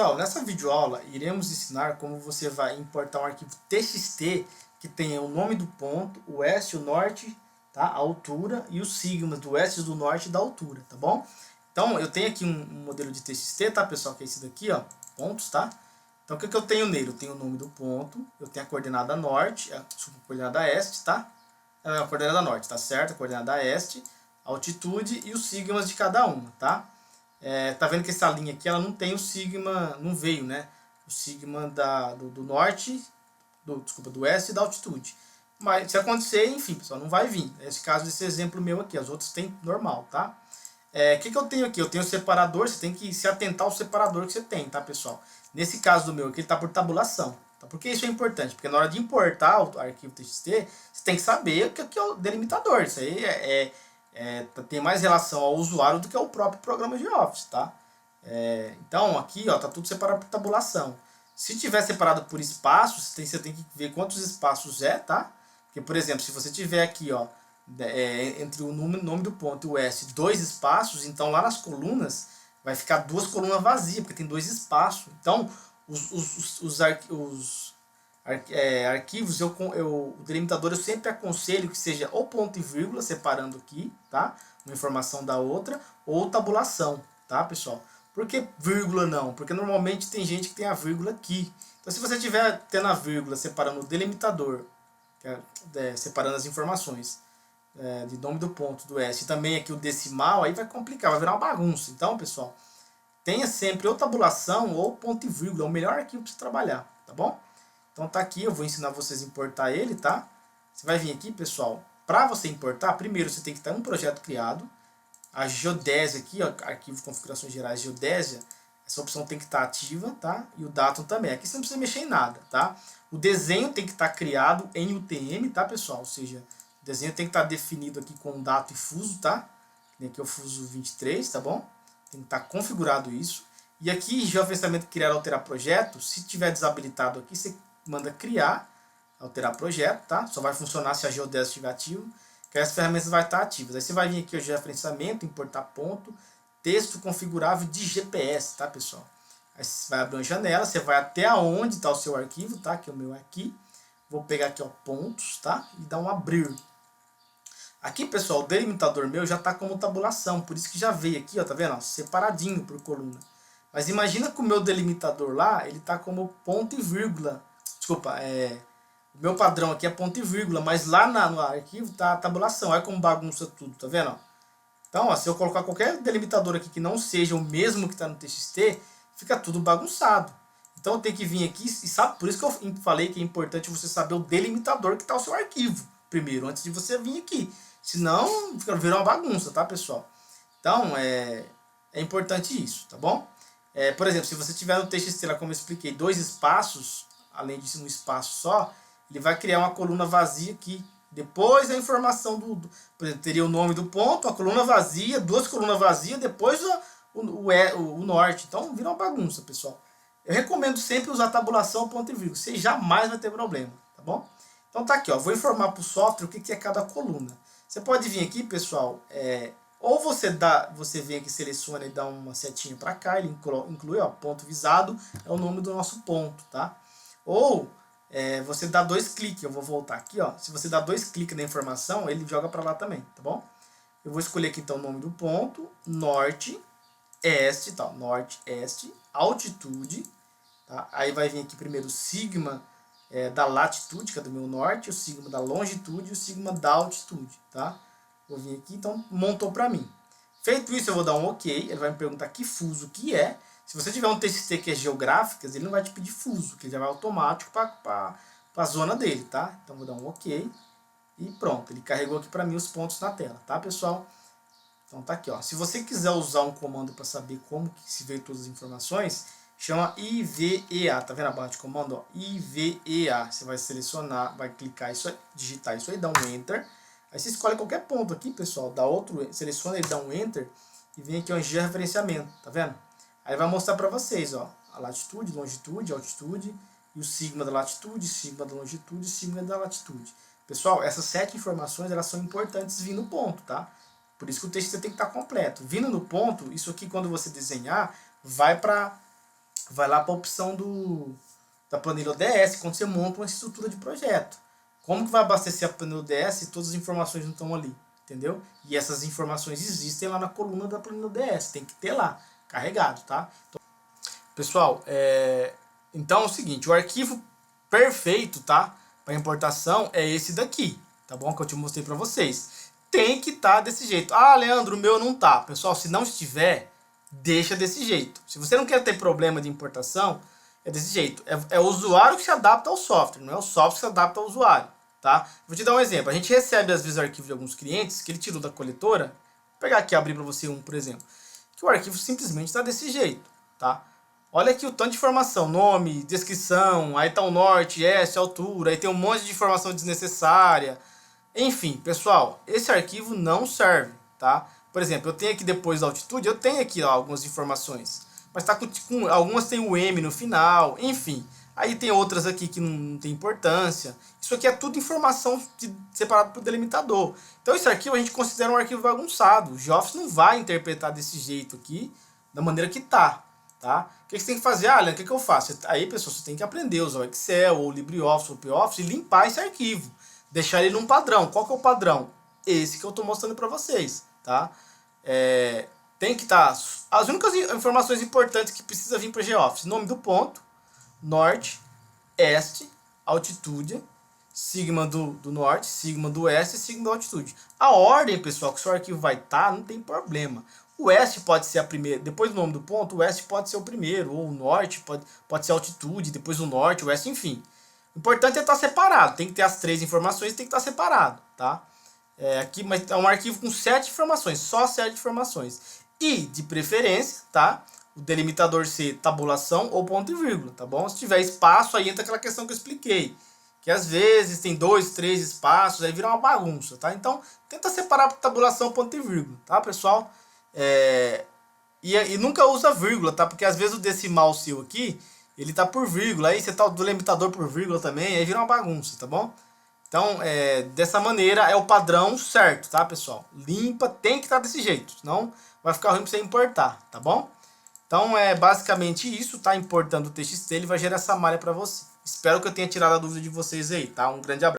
Pessoal, nessa videoaula iremos ensinar como você vai importar um arquivo TXT que tenha o nome do ponto, o oeste, o norte, tá? A altura e os sigmas do oeste e do norte da altura, tá bom? Então eu tenho aqui um modelo de TXT, tá pessoal, que é esse daqui, ó, pontos, tá? Então o que eu tenho nele? Eu tenho o nome do ponto, eu tenho a coordenada norte, desculpa, a coordenada este, tá? A coordenada norte, tá certo? A coordenada este, a altitude e os sigmas de cada uma, tá? Tá vendo que essa linha aqui ela não tem o sigma, não veio, né? O sigma do norte, do oeste e da altitude. Mas se acontecer, enfim, pessoal, não vai vir. Esse caso desse exemplo meu aqui, os outros tem normal, tá? Que eu tenho aqui? Eu tenho o separador, você tem que se atentar ao separador que você tem, tá, pessoal? Nesse caso do meu aqui, ele está por tabulação. Tá? Por que isso é importante? Porque na hora de importar o arquivo TXT, você tem que saber o que é o delimitador. Isso aí tem mais relação ao usuário do que ao próprio programa de Office, tá? Então aqui ó, tá tudo separado por tabulação. Se tiver separado por espaços, você tem que ver quantos espaços tá? Porque, por exemplo, se você tiver aqui ó, entre o nome do ponto e o S 2 espaços, então lá nas colunas vai ficar duas colunas vazias, porque tem dois espaços. Então os arquivos, o delimitador eu sempre aconselho que seja ou ponto e vírgula, separando aqui, tá? Uma informação da outra, ou tabulação, tá, pessoal? Por que vírgula não? Porque normalmente tem gente que tem a vírgula aqui. Então se você estiver tendo a vírgula separando o delimitador, separando as informações de nome do ponto, do S, e também aqui o decimal, aí vai complicar, vai virar uma bagunça. Então, pessoal, tenha sempre ou tabulação ou ponto e vírgula, é o melhor arquivo para você trabalhar, tá bom? Então tá aqui, eu vou ensinar vocês a importar ele, tá? Você vai vir aqui, pessoal, para você importar, primeiro você tem que estar um projeto criado. A geodésia aqui, ó, arquivo configurações gerais geodésia, essa opção tem que estar ativa, tá? E o datum também. Aqui você não precisa mexer em nada, tá? O desenho tem que estar criado em UTM, tá, pessoal? Ou seja, o desenho tem que estar definido aqui com data e fuso, tá? Aqui é o fuso 23, tá bom? Tem que estar configurado isso. E aqui, geofensamento criar alterar projeto, se tiver desabilitado aqui, você manda criar, alterar projeto, tá? Só vai funcionar se a geodésia estiver ativa, que as ferramentas vão estar ativas. Aí você vai vir aqui o geofensamento, importar ponto, texto configurável de GPS, tá, pessoal? Aí você vai abrir uma janela, você vai até onde está o seu arquivo, tá? Que é o meu aqui. Vou pegar aqui, ó, pontos, tá? E dar um abrir. Aqui, pessoal, o delimitador meu já está como tabulação, por isso que já veio aqui, ó, tá vendo? Ó, separadinho por coluna. Mas imagina que o meu delimitador lá, ele está como ponto e vírgula. Desculpa, o meu padrão aqui é ponto e vírgula, mas lá no arquivo tá a tabulação. Olha como bagunça tudo, tá vendo? Então, ó, se eu colocar qualquer delimitador aqui que não seja o mesmo que está no TXT, fica tudo bagunçado. Então eu tenho que vir aqui e sabe, por isso que eu falei que é importante você saber o delimitador que está o seu arquivo primeiro, antes de você vir aqui. Senão, vira uma bagunça, tá, pessoal? Então, é importante isso, tá bom? Por exemplo, se você tiver no TXT, lá, como eu expliquei, dois espaços, além de um espaço só, ele vai criar uma coluna vazia aqui. Depois a informação por exemplo, teria o nome do ponto, a coluna vazia, duas colunas vazias, depois o norte. Então, vira uma bagunça, pessoal. Eu recomendo sempre usar tabulação, ponto e vírgula. Você jamais vai ter problema, tá bom? Então tá aqui, ó. Vou informar para o software o que é cada coluna. Você pode vir aqui, pessoal, ou você vem aqui, seleciona e dá uma setinha para cá, ele inclui, ó, ponto visado, é o nome do nosso ponto, tá? Ou você dá dois cliques, eu vou voltar aqui, ó. Se você dá dois cliques na informação, ele joga para lá também, tá bom? Eu vou escolher aqui então o nome do ponto, norte, este, tá? Norte, este, altitude, tá? Aí vai vir aqui primeiro o sigma da latitude, que é do meu norte, o sigma da longitude e o sigma da altitude, tá? Vou vir aqui, então montou para mim. Feito isso, eu vou dar um OK, ele vai me perguntar que fuso que é. Se você tiver um TXT que é geográficas, ele não vai te pedir fuso, que ele já vai automático para a zona dele, tá? Então vou dar um OK e pronto, ele carregou aqui para mim os pontos na tela, tá, pessoal? Então tá aqui, ó. Se você quiser usar um comando para saber como que se vê todas as informações, chama IVEA, tá vendo a barra de comando, ó? IVEA. Você vai selecionar, vai clicar isso, digitar isso aí, dá um Enter. Aí você escolhe qualquer ponto aqui, pessoal, dá outro, seleciona e dá um Enter e vem aqui o georreferenciamento, tá vendo? Aí vai mostrar para vocês, ó, a latitude, longitude, altitude e o sigma da latitude, sigma da longitude e sigma da latitude. Pessoal, essas 7 informações, elas são importantes vindo no ponto, tá? Por isso que o texto tem que estar completo. Vindo no ponto, isso aqui quando você desenhar, vai para vai lá para a opção da planilha ODS, quando você monta uma estrutura de projeto. Como que vai abastecer a planilha ODS se todas as informações não estão ali? Entendeu? E essas informações existem lá na coluna da planilha ODS. Tem que ter lá, carregado, tá? Então, pessoal, então é o seguinte, o arquivo perfeito, tá? Para importação é esse daqui, tá bom? Que eu te mostrei para vocês. Tem que estar desse jeito. Ah, Leandro, o meu não tá. Pessoal, se não estiver, deixa desse jeito. Se você não quer ter problema de importação, é desse jeito. É o usuário que se adapta ao software, não é o software que se adapta ao usuário, tá? Vou te dar um exemplo. A gente recebe às vezes arquivos de alguns clientes que ele tirou da coletora. Vou pegar aqui e abrir para você um, por exemplo. Que o arquivo simplesmente está desse jeito, tá? Olha aqui o tanto de informação, nome, descrição, aí tá o norte, este, altura, aí tem um monte de informação desnecessária. Enfim, pessoal, esse arquivo não serve, tá? Por exemplo, eu tenho aqui depois da altitude, eu tenho aqui ó, algumas informações, mas tá algumas tem o M no final, enfim. Aí tem outras aqui que não tem importância. Isso aqui é tudo informação separado por delimitador. Então esse arquivo a gente considera um arquivo bagunçado. O GeoFICE não vai interpretar desse jeito aqui, da maneira que tá. O que você tem que fazer? Ah, Leandro, o que eu faço? Aí, pessoal, você tem que aprender a usar o Excel, ou o LibreOffice, ou o OpenOffice e limpar esse arquivo. Deixar ele num padrão. Qual que é o padrão? Esse que eu estou mostrando para vocês, tá? Tem que estar... As únicas informações importantes que precisa vir para o GeoFICE. Nome do ponto, norte, este, altitude, sigma do norte, sigma do oeste e sigma da altitude. A ordem, pessoal, que o seu arquivo vai estar, não tem problema. O oeste pode ser a primeira, depois do nome do ponto, o oeste pode ser o primeiro, ou o norte pode ser a altitude, depois o norte, o oeste, enfim. O importante é estar separado, tem que ter as 3 informações, tem que estar separado, tá? Aqui, mas é um arquivo com 7 informações, só 7 informações. E, de preferência, tá? O delimitador ser tabulação ou ponto e vírgula, tá bom? Se tiver espaço, aí entra aquela questão que eu expliquei. Que às vezes tem 2, 3 espaços, aí vira uma bagunça, tá? Então, tenta separar por tabulação, ponto e vírgula, tá, pessoal? E nunca usa vírgula, tá? Porque às vezes o decimal seu aqui, ele tá por vírgula, aí você tá o delimitador por vírgula também, aí vira uma bagunça, tá bom? Então, dessa maneira é o padrão certo, tá, pessoal? Limpa, tem que estar desse jeito, senão vai ficar ruim pra você importar, tá bom? Então, é basicamente isso, tá? Importando o TXT, ele vai gerar essa malha pra você. Espero que eu tenha tirado a dúvida de vocês aí, tá? Um grande abraço.